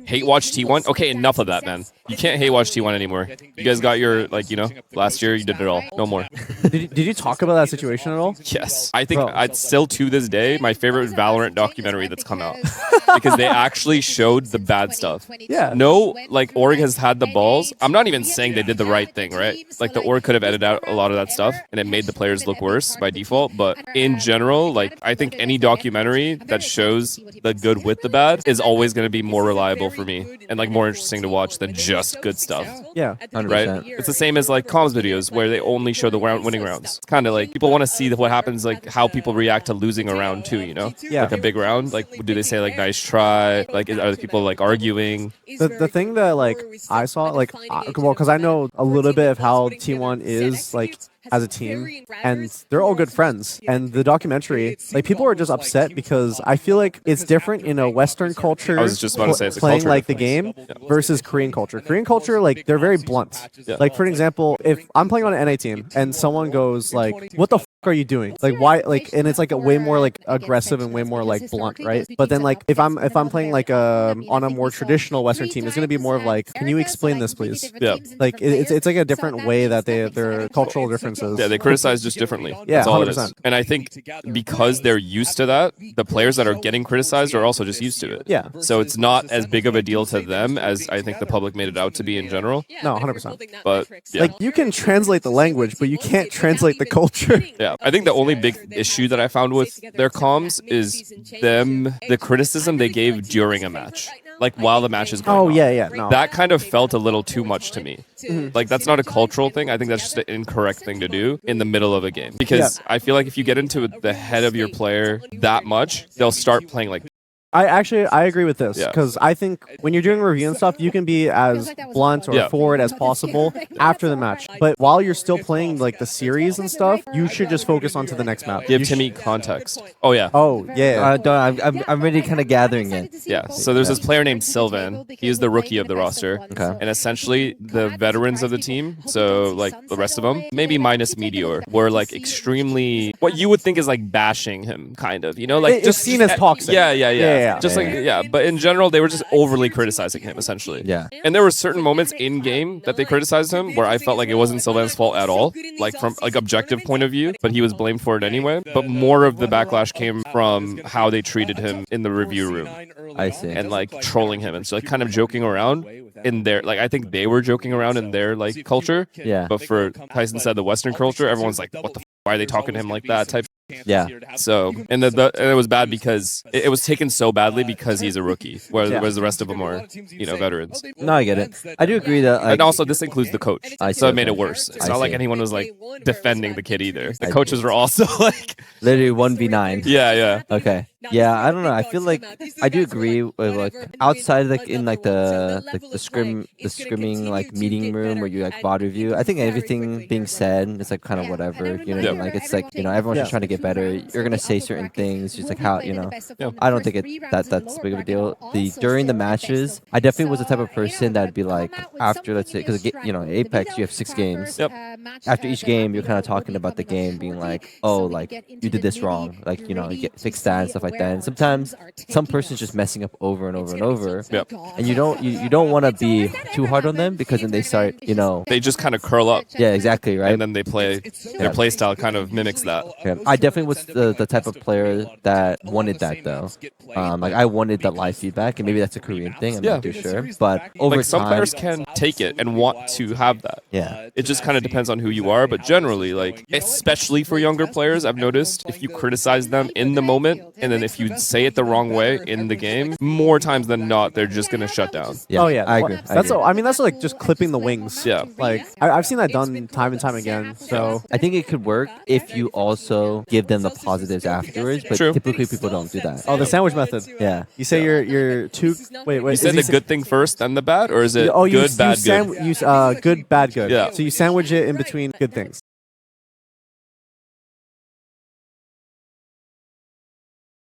Hate watch T1? Okay, enough of that, man. You can't hate watch T1 anymore. You guys got your, like, last year you did it all. No more. Did you talk about that situation at all? Yes. I think I'd still, to this day, my favorite Valorant documentary that's come out. Because they actually showed the bad stuff. Yeah. No, like, org has had the balls. I'm not even saying they did the right thing, right? Like, the org could have edited out a lot of that stuff, and it made the players look worse by default. But in general, like, I think any documentary that shows the good with the bad is always going to be more reliable for me and, like, more interesting to watch than just good stuff. Yeah, 100%. Right? It's the same as, like, comms videos where they only show the winning rounds. It's kind of like people want to see what happens, like, how people react to losing a round too, Yeah. Like a big round. Like, do they say, like, nice try? Like, are the people, like, arguing? The thing that, like, I saw, like, well, because I know a little bit of how T1 is, like, as a team, and they're all good friends. And the documentary, like, people are just upset because I feel like it's different in a Western culture. I was just about to say it's a playing culture like the difference. game versus Korean culture. Korean culture, like, they're very blunt. Yeah. Like, for example, if I'm playing on an NA team and someone goes like, "What the f are you doing? Like, why?" Like, and it's like a way more like aggressive and way more like blunt, right? But then like if I'm playing like on a more traditional Western team, it's gonna be more of like, "Can you explain this, please?" Yeah. Like it's like a different way that their cultural differences. Yeah, they criticize just differently. Yeah, That's all it 100%. is. And I think because they're used to that, the players that are getting criticized are also just used to it. Yeah. So it's not as big of a deal to them as I think the public made it out to be in general. No, 100%. But yeah. Like, you can translate the language, but you can't translate the culture. Yeah, I think the only big issue that I found with their comms is the criticism they gave during a match, like while the match is going on. Oh yeah, no. That kind of felt a little too much to me. Like, that's not a cultural thing. I think that's just an incorrect thing to do in the middle of a game. Because I feel like if you get into the head of your player that much, they'll start playing like I agree with this, Yeah. because I think when you're doing review and stuff, you can be as blunt or Yeah. forward as possible after the match. But while you're still playing like the series and stuff, you should just focus on to the next map. give You Timmy context. Oh yeah. Oh yeah. I'm really kind of gathering it. Yeah, so there's this player named Sylvan. He is the rookie of the roster. Okay. And essentially, the veterans of the team, so like the rest of them, maybe minus Meteor, were like extremely what you would think is like bashing him, kind of. Like It's seen as toxic. Yeah. Yeah. Just like but in general, they were just overly criticizing him, essentially. Yeah. And there were certain moments in game that they criticized him where I felt like it wasn't Sylvan's fault at all, like from like objective point of view, but he was blamed for it anyway. But more of the backlash came from how they treated him in the review room. I see. And like trolling him and so like kind of joking around in their like I think they were joking around in their like culture. Yeah. But for Tyson said the Western culture, everyone's like, what the why are they talking to him like that type. Yeah. So and and it was bad because it was taken so badly because he's a rookie, whereas the rest of them are veterans. No, I get it. I do agree that And also this includes the coach, so it made it worse. It's I not like see. anyone was like defending the kid either. The coaches were also like literally 1v9. yeah. Okay. Yeah, I don't know. I feel like I do agree with like outside like in like the scrimming like meeting room where you like VOD review. I think everything being said is like kind of whatever. You know, what I mean? Like it's like everyone's just trying to get better. You're gonna say certain things, just like how I don't think that's big of a deal. During the matches, I definitely was the type of person that'd be like after let's say because Apex you have 6 games. Yep. After each game, you're kind of talking about the game, being like, oh, like you did this wrong, like you get fix that and stuff like that. And sometimes some person's just messing up over and over and over. Yep. And you don't want to be too hard on them because then they start, They just kind of curl up. Yeah, exactly, right. And then they play their play style kind of mimics that. Yeah. I definitely was the type of player that wanted that though. Like I wanted that live feedback, and maybe that's a Korean thing. I'm not too sure, but over like some time, players can take it and want to have that. Yeah. It just kind of depends on who you are, but generally, like especially for younger players, I've noticed if you criticize them in the moment, and then if you say it the wrong way in the game, more times than not, they're just gonna shut down. Yeah. Oh yeah, I agree. I mean that's like just clipping the wings. Yeah. Like I've seen that done time and time again. So I think it could work if you also give them the positives afterwards, but True. typically people don't do that. oh, the sandwich method. Yeah. You say you're too. Wait. You said the good thing first, then the bad, or is it Oh, good, bad, good? good, bad, good. Yeah. So you sandwich it in between good things.